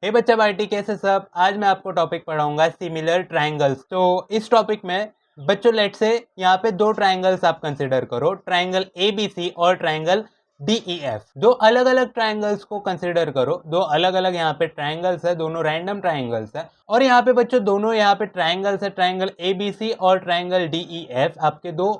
हे बच्चा पार्टी कैसे सब। आज मैं आपको टॉपिक पढ़ाऊंगा सिमिलर ट्रायंगल्स। तो इस टॉपिक में बच्चों लेट से यहाँ पे दो ट्रायंगल्स आप कंसिडर करो, ट्रायंगल ABC और ट्रायंगल DEF। दो अलग अलग ट्रायंगल्स को कंसिडर करो, दो अलग अलग यहाँ पे ट्रायंगल्स है, दोनों रैंडम ट्रायंगल्स है। और यहाँ पे बच्चों दोनों यहाँ पे ट्रायंगल्स है, ट्रायंगल ABC और ट्रायंगल DEF आपके दो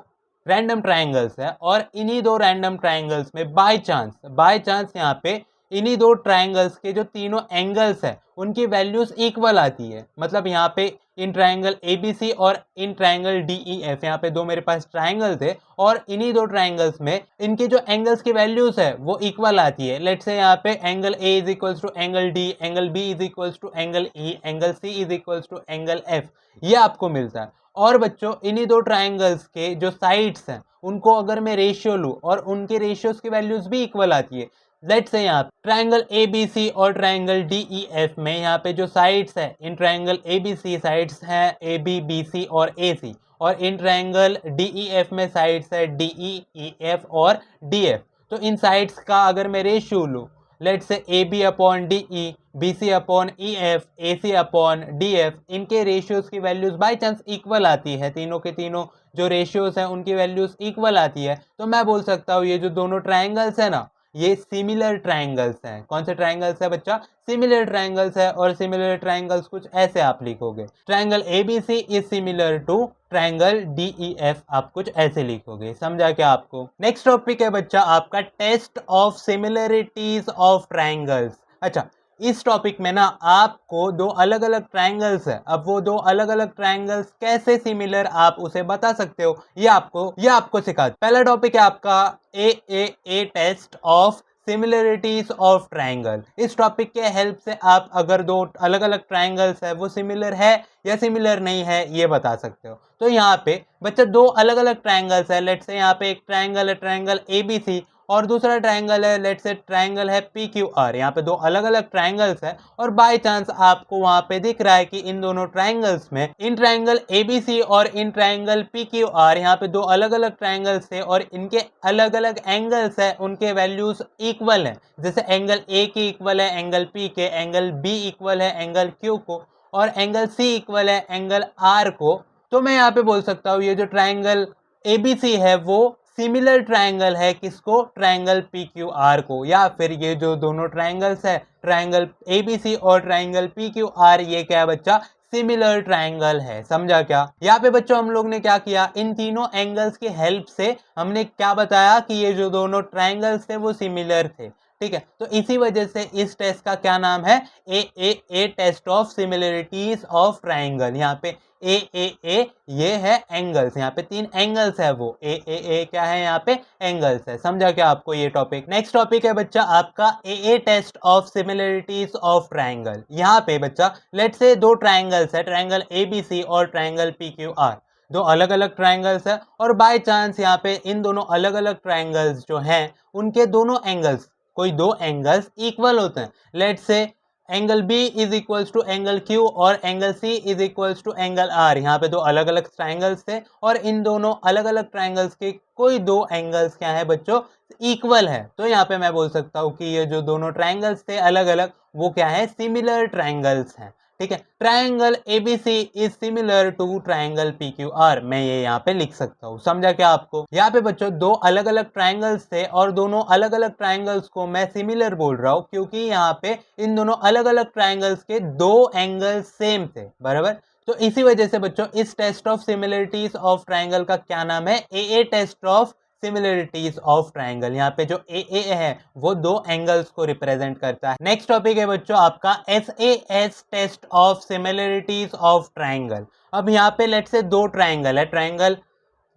रैंडम ट्रायंगल्स है। और इन्हीं दो रैंडम ट्रायंगल्स में बाय चांस यहाँ पे इन्हीं दो ट्रायंगल्स के जो तीनों एंगल्स है उनकी वैल्यूज इक्वल आती है। मतलब यहाँ पे इन ट्रायंगल ABC और इन ट्रायंगल DEF यहाँ पे दो मेरे पास ट्रायंगल थे और इन्हीं दो ट्रायंगल्स में इनके जो एंगल्स की वैल्यूज है वो इक्वल आती है। लेट्स से यहाँ पे angle A is equals to angle D, angle B is equals to angle E, angle C is equals to angle F, ये आपको मिलता है। और बच्चों इन्हीं दो ट्रायंगल्स के जो साइड्स हैं उनको अगर मैं रेशियो लूँ और उनके रेशियोज की वैल्यूज भी इक्वल आती है। लेट्स से यहाँ ट्रायंगल ABC और ट्रायंगल DEF में यहाँ पे जो साइड्स है, इन ट्रायंगल ABC साइड्स हैं AB, BC और AC, और इन ट्रायंगल DEF में साइड्स है DE, EF और DF। तो इन साइड्स का अगर मैं रेशियो लूँ, let's say AB upon DE, BC upon EF, AC upon DF, इनके रेशियोज की वैल्यूज बाई चांस इक्वल आती है, तीनों के तीनों जो रेशियोज हैं उनकी वैल्यूज इक्वल आती है, तो मैं बोल सकता हूँ ये जो दोनों ट्रायंगल्स है ना ये सिमिलर ट्रायंगल्स हैं। कौन से ट्रायंगल्स है बच्चा? सिमिलर ट्रायंगल्स है। और सिमिलर ट्रायंगल्स कुछ ऐसे आप लिखोगे, triangle ABC is similar to triangle DEF, आप कुछ ऐसे लिखोगे। समझा क्या आपको? नेक्स्ट टॉपिक है बच्चा आपका test of similarities of triangles. अच्छा, इस टॉपिक में ना आपको दो अलग अलग ट्रायंगल्स है, अब वो दो अलग अलग ट्रायंगल्स कैसे सिमिलर आप उसे बता सकते हो ये आपको सिखा। पहला टॉपिक है आपका a test of similarities of triangle. इस टॉपिक के हेल्प से आप अगर दो अलग अलग ट्रायंगल्स है वो सिमिलर है या सिमिलर नहीं है ये बता सकते हो। तो यहाँ पे बच्चा दो अलग अलग ट्रायंगल्स है, लेट्स से यहाँ पे एक ट्रायंगल है ट्रायंगल ABC और दूसरा ट्रायंगल है लेट्स से ट्रायंगल है PQR। यहाँ पे दो अलग अलग ट्रायंगल्स है और बाय चांस आपको वहां पे दिख रहा है कि इन दोनों ट्रायंगल्स में, इन ट्रायंगल ABC और इन ट्रायंगल PQR, यहाँ पे दो अलग अलग ट्रायंगल्स थे और इनके अलग अलग एंगल्स है, उनके वैल्यूज इक्वल है। जैसे एंगल A की इक्वल है एंगल P के, एंगल B इक्वल है एंगल Q को, और एंगल C इक्वल है एंगल R को। तो मैं यहाँ पे बोल सकता हूँ ये जो ट्रायंगल ABC है वो सिमिलर ट्रायंगल है किसको? ट्रायंगल PQR को। या फिर ये जो दोनों ट्रायंगल्स है ट्रायंगल ABC और ट्रायंगल PQR, ये क्या है बच्चा? सिमिलर ट्रायंगल है। समझा क्या? यहाँ पे बच्चों हम लोग ने क्या किया, इन तीनों एंगल्स की हेल्प से हमने क्या बताया कि ये जो दोनों ट्रायंगल्स थे वो सिमिलर थे। ठीक है, तो इसी वजह से इस टेस्ट का क्या नाम है? A test of similarities of triangle. यहाँ पे ए ये है एंगल्स, यहाँ पे तीन एंगल्स है, वो ए क्या है? यहाँ पे एंगल्स है। समझा क्या आपको ये टॉपिक? नेक्स्ट टॉपिक है बच्चा आपका a test of similarities of triangle. यहाँ पे बच्चा लेट्स से दो ट्रायंगल्स है, ट्रायंगल ABC और ट्रायंगल PQR, दो अलग अलग ट्रायंगल्स है और बाय चांस यहाँ पे इन दोनों अलग अलग ट्रायंगल्स जो हैं उनके दोनों एंगल्स, कोई दो एंगल्स इक्वल होते हैं। Let's say angle B is equals to angle Q और angle C is equals to angle R। यहाँ पे दो अलग अलग ट्रायंगल्स थे और इन दोनों अलग अलग ट्रायंगल्स के कोई दो एंगल्स क्या है बच्चों? इक्वल है। तो यहाँ पे मैं बोल सकता हूँ कि ये जो दोनों ट्रायंगल्स थे अलग अलग, वो क्या है? सिमिलर ट्रायंगल्स हैं। ठीक है, triangle ABC is similar to triangle PQR, मैं ये यहाँ पे लिख सकता हूँ। समझा क्या आपको? यहाँ पे बच्चों दो अलग अलग ट्रायंगल्स थे और दोनों अलग अलग ट्रायंगल्स को मैं सिमिलर बोल रहा हूँ क्योंकि यहाँ पे इन दोनों अलग अलग ट्रायंगल्स के दो एंगल्स सेम थे, बराबर। तो इसी वजह से बच्चों इस test of similarities of triangle का क्या नाम है? A test of similarities of triangle. यहाँ पे जो ए है वो दो एंगल्स को रिप्रेजेंट करता है। नेक्स्ट टॉपिक है बच्चों आपका SAS test of similarities of triangle. अब यहाँ पे लेट्स से दो ट्रायंगल है, ट्रायंगल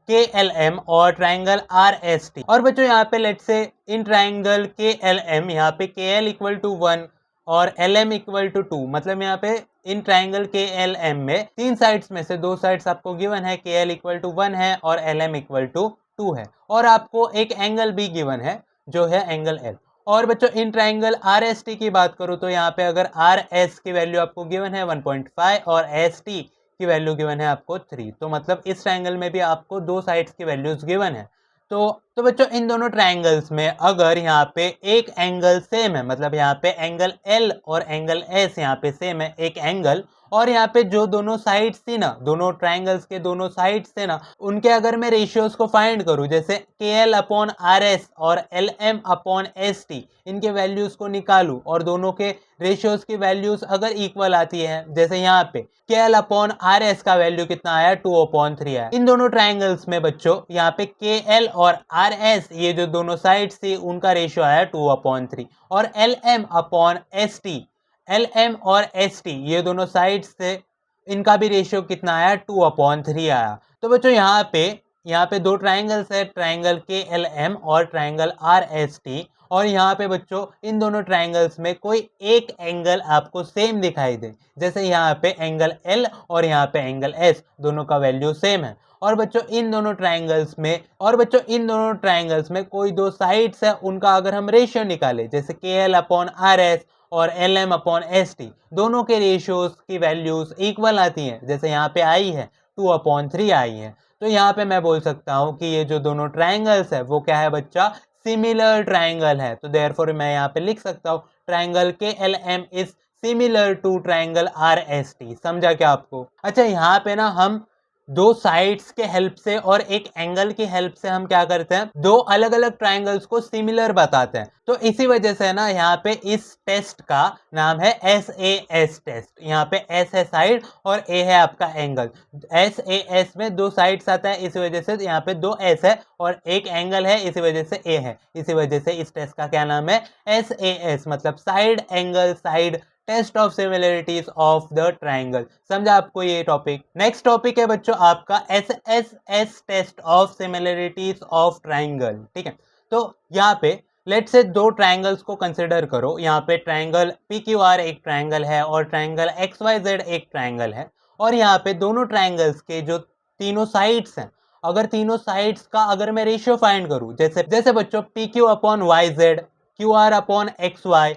KLM और ट्रायंगल RST। और बच्चों यहाँ पे लेट्स से इन ट्रायंगल KLM यहाँ पे KL इक्वल टू 1 और LM इक्वल टू 2, मतलब यहाँ पे इन ट्रायंगल KLM में तीन साइड्स में से दो साइड्स आपको गिवन है, KL इक्वल टू 1 है और LM इक्वल टू 2 है, और आपको एक एंगल भी गिवन है जो है एंगल L। और बच्चों इन ट्रायंगल RST की बात करूं तो यहाँ पे अगर RS की वैल्यू आपको गिवन है 1.5 और ST की वैल्यू गिवन है आपको 3, तो मतलब इस ट्रायंगल में भी आपको दो साइड्स की वैल्यूज गिवन है। तो बच्चों इन दोनों ट्रायंगल्स में अगर यहाँ पे एक एंगल सेम है, मतलब यहाँ पे एंगल L और एंगल S यहाँ पे सेम है एक एंगल, और यहाँ पे जो दोनों साइड्स थी ना, दोनों ट्रायंगल्स के दोनों साइड्स थे ना, उनके अगर मैं रेशियोज को फाइंड करूं, जैसे KL अपॉन RS और LM अपॉन ST, इनके वैल्यूज को निकालूं और दोनों के रेशियोज की वैल्यूज अगर इक्वल आती है, जैसे यहाँ पे KL अपॉन RS का वैल्यू कितना आया 2/3 आया। इन दोनों ट्रायंगल्स में बच्चों यहाँ पे KL और RS ये जो दोनों साइड्स थी उनका रेशियो आया 2/3, और LM अपॉन ST, LM और ST ये दोनों साइड्स थे, इनका भी रेशियो कितना आया 2/3 आया। तो बच्चों यहाँ पे दो ट्रायंगल्स है, ट्रायंगल KLM और ट्रायंगल RST, और यहाँ पे बच्चों इन दोनों ट्रायंगल्स में कोई एक एंगल आपको सेम दिखाई दे, जैसे यहाँ पे एंगल L और यहाँ पे एंगल S, दोनों का वैल्यू सेम है। और बच्चों इन दोनों ट्रायंगल्स में कोई दो साइड्स है, उनका अगर हम रेशियो निकाले, जैसे KL अपॉन RS और LM अपॉन ST, दोनों के रेशियोज की वैल्यूज इक्वल आती हैं, जैसे यहाँ पे आई है 2/3 आई है। तो यहाँ पे मैं बोल सकता हूँ कि ये जो दोनों ट्रायंगल्स है वो क्या है बच्चा, सिमिलर ट्रायंगल है। तो देयरफॉर मैं यहाँ पे लिख सकता हूँ triangle KLM is similar to triangle RST। समझा क्या आपको? अच्छा, यहाँ पे ना हम दो साइड्स के हेल्प से और एक एंगल की हेल्प से हम क्या करते हैं, दो अलग अलग ट्रायंगल्स को सिमिलर बताते हैं। तो इसी वजह से ना यहाँ पे इस टेस्ट का नाम है SAS टेस्ट। यहाँ पे S है साइड और A है आपका एंगल। SAS में दो साइड्स आता है, इसी वजह से यहाँ पे दो S है और एक एंगल है, इसी वजह से A है। इसी वजह से इस टेस्ट का क्या नाम है, SAS, मतलब side angle side test of similarities of the triangle. समझा आपको ये टॉपिक? नेक्स्ट टॉपिक है बच्चों आपका SSS test of similarities of triangle. ठीक है, तो यहाँ पे लेट से दो ट्रायंगल्स को कंसिडर करो। यहाँ पे ट्रायंगल PQR एक ट्रायंगल है और ट्रायंगल XYZ एक ट्रायंगल है, और यहाँ पे दोनों ट्रायंगल्स के जो तीनों साइड्स हैं, अगर तीनों साइड्स का अगर मैं रेशियो फाइंड करूं, जैसे बच्चों PQ upon YZ, QR upon XY,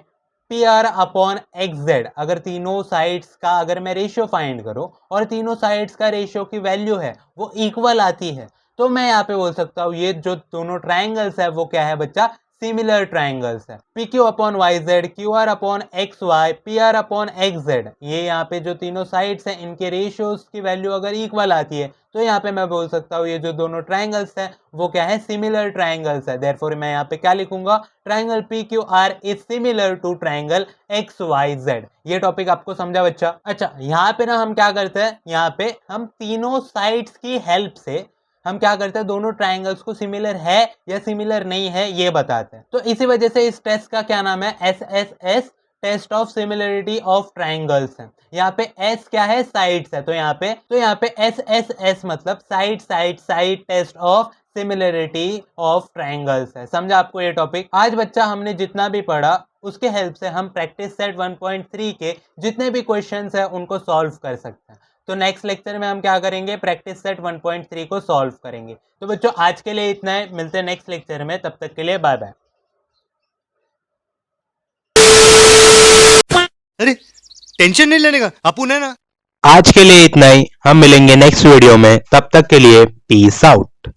PR upon XZ, अगर तीनों साइड्स का अगर मैं रेशियो फाइंड करूं और तीनों साइड्स का रेशियो की वैल्यू है वो इक्वल आती है, तो मैं यहाँ पे बोल सकता हूँ ये जो दोनों ट्रायंगल्स है वो क्या है बच्चा, सिमिलर ट्रायंगल्स है। PQ upon YZ, QR upon XY, PR upon XZ, ये यहाँ पे जो तीनों साइड्स हैं इनके रेशियोज की वैल्यू अगर इक्वल आती है, तो यहाँ पे मैं बोल सकता हूँ ये जो दोनों ट्रायंगल्स हैं वो क्या है, सिमिलर ट्रायंगल्स है। देयरफॉर मैं यहाँ पे क्या लिखूंगा, triangle PQR is similar to triangle XYZ। ये टॉपिक आपको समझा बच्चा? अच्छा, यहाँ पे ना हम क्या करते हैं, यहाँ पे हम तीनों साइड्स की हेल्प से हम क्या करते हैं, दोनों ट्रायंगल्स को सिमिलर है या सिमिलर नहीं है ये बताते हैं। तो इसी वजह से इस टेस्ट का क्या नाम है, SSS test of similarity of triangles है। यहाँ पे S क्या है, साइड्स है, तो यहाँ पे SSS मतलब side test of similarity of triangles है। समझा आपको ये टॉपिक? आज बच्चा हमने जितना भी पढ़ा उसके हेल्प से हम प्रैक्टिस सेट 1.3 के जितने भी क्वेश्चंस है उनको सॉल्व कर सकते हैं। तो नेक्स्ट लेक्चर में हम क्या करेंगे, प्रैक्टिस सेट 1.3 को सॉल्व करेंगे। तो बच्चों आज के लिए इतना है, मिलते हैं नेक्स्ट लेक्चर में, तब तक के लिए बाय बाय। अरे टेंशन नहीं लेने का, अपुन है ना। आज के लिए इतना ही, हम मिलेंगे नेक्स्ट वीडियो में, तब तक के लिए पीस आउट।